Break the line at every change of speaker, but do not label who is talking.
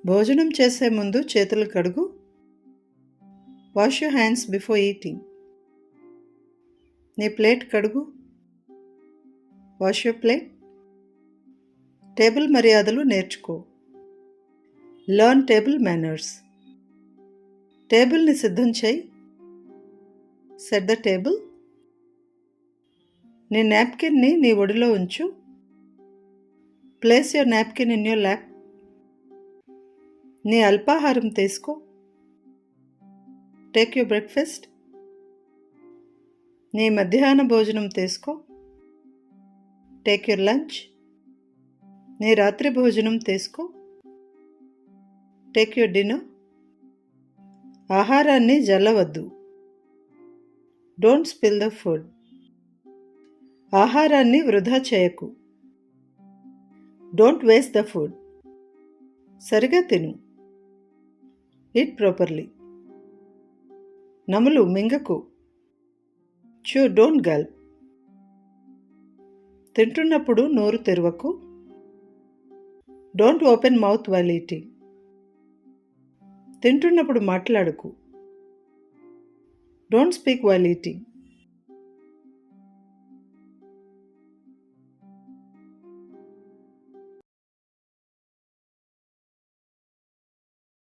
భోజనం చేసే ముందు చేతులు కడుగు. Wash your hands before eating. నీ ప్లేట్ కడుగు. Wash your plate. టేబుల్ మర్యాదలు నేర్చుకో. Learn table manners. టేబుల్ని సిద్ధం చేయి. Set the table. నీ నాప్కిన్ని నీ ఒడిలో ఉంచు. Place your napkin in your lap. నీ అల్పాహారం తీసుకో. Take your breakfast. నీ మధ్యాహ్న భోజనం తీసుకో. Take your lunch. నీ రాత్రి భోజనం తీసుకో. Take your dinner. ఆహారాన్ని జల్లవద్దు. Don't spill the food. ఆహారాన్ని వృధా చేయకు. Don't waste the food. సరిగా తిను. Eat properly. నములు, మింగకు. Chew, don't gulp. తింటున్నప్పుడు నోరు తెరవకు. Don't open mouth while eating. తింటున్నప్పుడు మాట్లాడకు. Don't speak while eating.